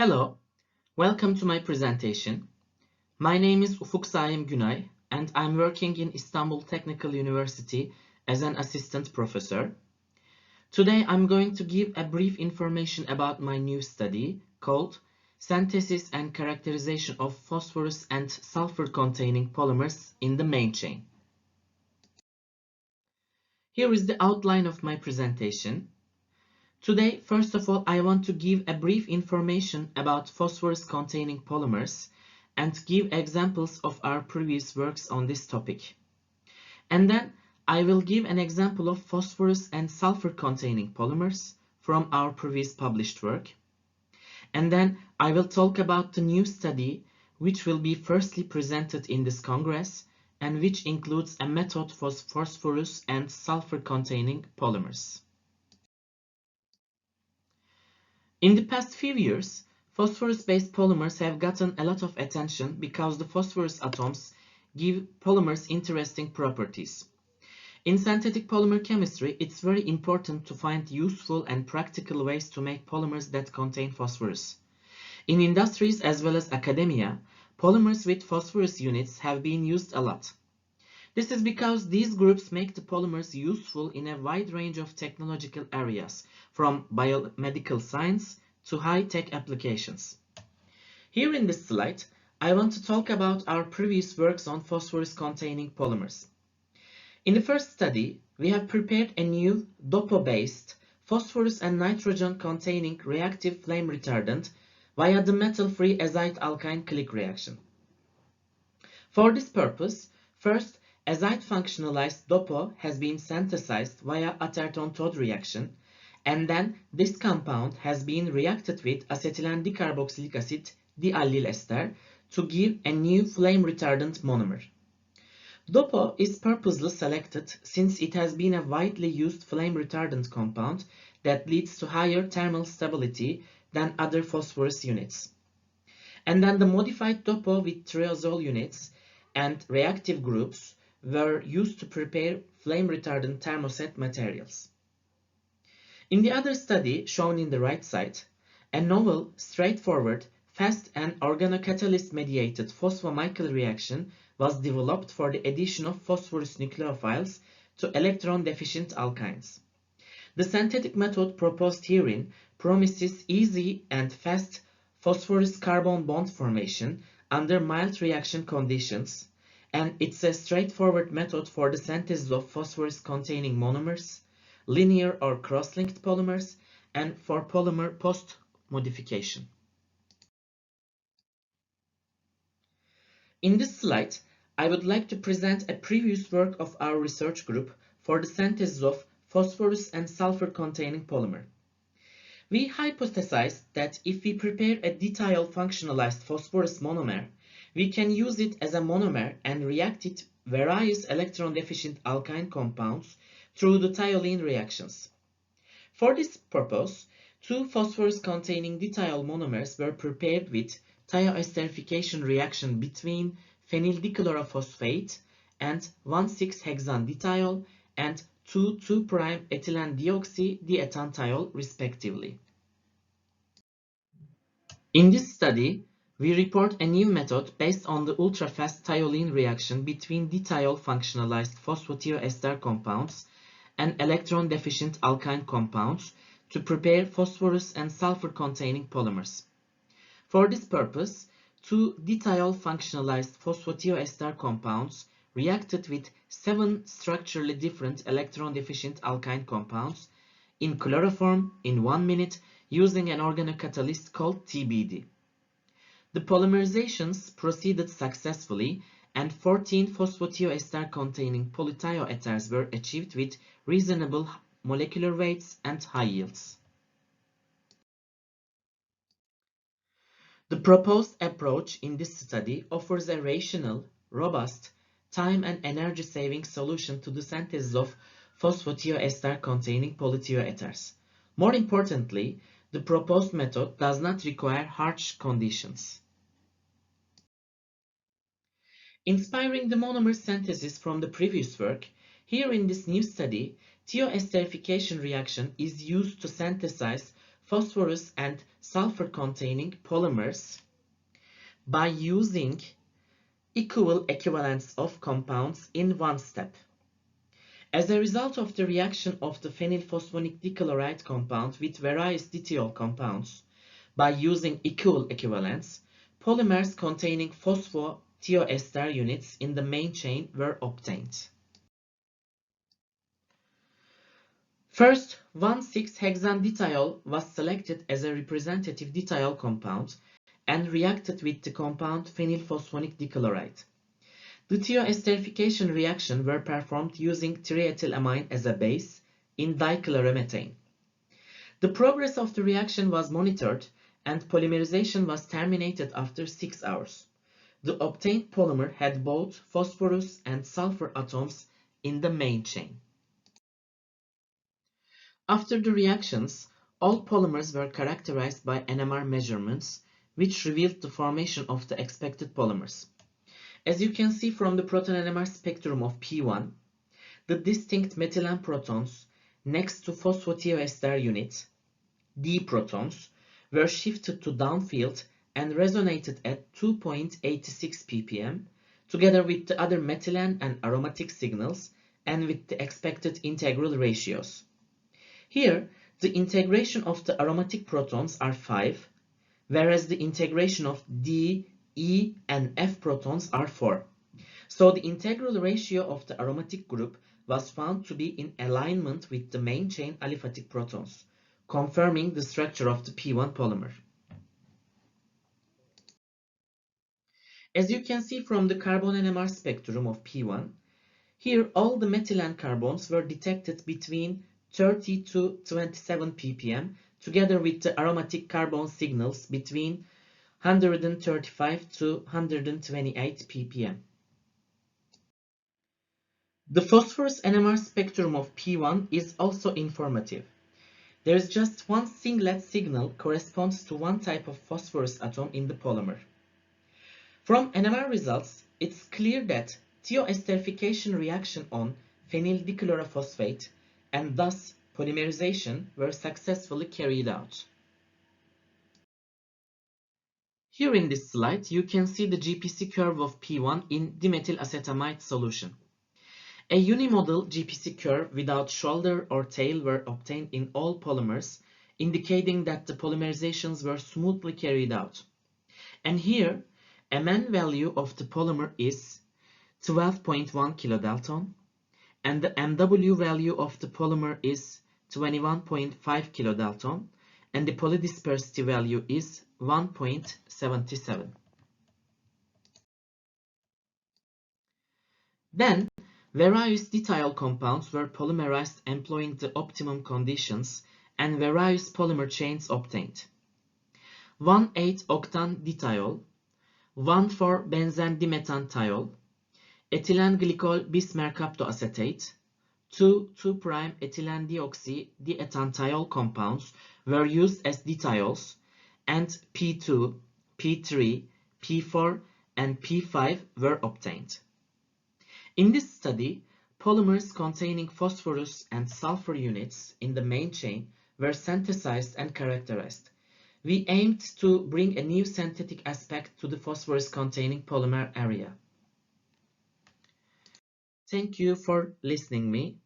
Hello, welcome to my presentation. My name is Ufuk Saim Günay and I'm working in Istanbul Technical University as an assistant professor. Today I'm going to give a brief information about my new study called Synthesis and Characterization of Phosphorus and Sulfur-Containing Polymers in the Main Chain. Here is the outline of my presentation. Today, first of all, I want to give a brief information about phosphorus-containing polymers and give examples of our previous works on this topic. And then I will give an example of phosphorus and sulfur-containing polymers from our previous published work. And then I will talk about the new study which will be firstly presented in this congress and which includes a method for phosphorus and sulfur-containing polymers. In the past few years, phosphorus-based polymers have gotten a lot of attention because the phosphorus atoms give polymers interesting properties. In synthetic polymer chemistry, it's very important to find useful and practical ways to make polymers that contain phosphorus. In industries as well as academia, polymers with phosphorus units have been used a lot. This is because these groups make the polymers useful in a wide range of technological areas, from biomedical science to high-tech applications. Here in this slide, I want to talk about our previous works on phosphorus-containing polymers. In the first study, we have prepared a new DOPO-based phosphorus and nitrogen-containing reactive flame retardant via the metal-free azide-alkyne click reaction. For this purpose, first, azide functionalized DOPO has been synthesized via Atherton-Todd reaction, and then this compound has been reacted with acetylene dicarboxylic acid diallyl ester to give a new flame retardant monomer. DOPO is purposely selected since it has been a widely used flame retardant compound that leads to higher thermal stability than other phosphorus units. And then the modified DOPO with triazole units and reactive groups were used to prepare flame retardant thermoset materials. In the other study shown in the right side, a novel, straightforward, fast and organocatalyst mediated phosphomycal reaction was developed for the addition of phosphorus nucleophiles to electron deficient alkynes. The synthetic method proposed herein promises easy and fast phosphorus carbon bond formation under mild reaction conditions, and it's a straightforward method for the synthesis of phosphorus-containing monomers, linear or cross-linked polymers, and for polymer post-modification. In this slide, I would like to present a previous work of our research group for the synthesis of phosphorus and sulfur-containing polymer. We hypothesized that if we prepare a diethyl functionalized phosphorus monomer, we can use it as a monomer and react it various electron-deficient alkyne compounds through the thiolene reactions. For this purpose, two phosphorus-containing diethyl monomers were prepared with thioesterification reaction between phenyldichlorophosphate and 1,6-hexanediol and 2,2'-ethylene deoxy-diethantiol respectively. In this study, we report a new method based on the ultra-fast thiolene reaction between diethyl functionalized phosphotioester compounds and electron-deficient alkyne compounds to prepare phosphorus and sulfur-containing polymers. For this purpose, two diethyl functionalized phosphotioester compounds reacted with 7 structurally different electron-deficient alkyne compounds in chloroform in 1 minute using an organocatalyst called TBD. The polymerizations proceeded successfully and 14 phosphotioester containing polythioethers were achieved with reasonable molecular weights and high yields. The proposed approach in this study offers a rational, robust, time and energy saving solution to the synthesis of phosphotioester containing polythioethers. More importantly, the proposed method does not require harsh conditions. Inspiring the monomer synthesis from the previous work, here in this new study, thioesterification reaction is used to synthesize phosphorus and sulfur-containing polymers by using equal equivalents of compounds in one step. As a result of the reaction of the phenylphosphonic dichloride compound with various diethyl compounds by using equal equivalents, polymers containing phospho-thioester units in the main chain were obtained. First, 1,6-hexanediol was selected as a representative diethyl compound and reacted with the compound phenylphosphonic dichloride. The thioesterification reaction were performed using triethylamine as a base in dichloromethane. The progress of the reaction was monitored and polymerization was terminated after 6 hours. The obtained polymer had both phosphorus and sulfur atoms in the main chain. After the reactions, all polymers were characterized by NMR measurements, which revealed the formation of the expected polymers. As you can see from the proton NMR spectrum of P1, the distinct methylene protons next to phosphothioester unit, D protons, were shifted to downfield and resonated at 2.86 ppm, together with the other methylene and aromatic signals and with the expected integral ratios. Here, the integration of the aromatic protons are 5, whereas the integration of D, E, and F protons are 4. So the integral ratio of the aromatic group was found to be in alignment with the main chain aliphatic protons, confirming the structure of the P1 polymer. As you can see from the carbon NMR spectrum of P1, here all the methylene carbons were detected between 30 to 27 ppm, together with the aromatic carbon signals between 135 to 128 ppm. The phosphorus NMR spectrum of P1 is also informative. There is just one singlet signal corresponds to one type of phosphorus atom in the polymer. From NMR results, it's clear that thioesterification reaction on phenyl dichlorophosphate and thus polymerization were successfully carried out. Here in this slide, you can see the GPC curve of P1 in dimethylacetamide solution. A unimodal GPC curve without shoulder or tail were obtained in all polymers, indicating that the polymerizations were smoothly carried out. And here, Mn value of the polymer is 12.1 kilodalton, and the MW value of the polymer is 21.5 kilodalton, and the polydispersity value is 1.77. Then, various diethyl compounds were polymerized employing the optimum conditions and various polymer chains obtained. 1,8-octan diethyl, 1,4-benzene-dimethantiol, ethylene glycol bis-mercaptoacetate, 2,2'-ethylene deoxy diethantiol compounds were used as diethyls, and P2, P3, P4, and P5 were obtained. In this study, polymers containing phosphorus and sulfur units in the main chain were synthesized and characterized. We aimed to bring a new synthetic aspect to the phosphorus-containing polymer area. Thank you for listening me.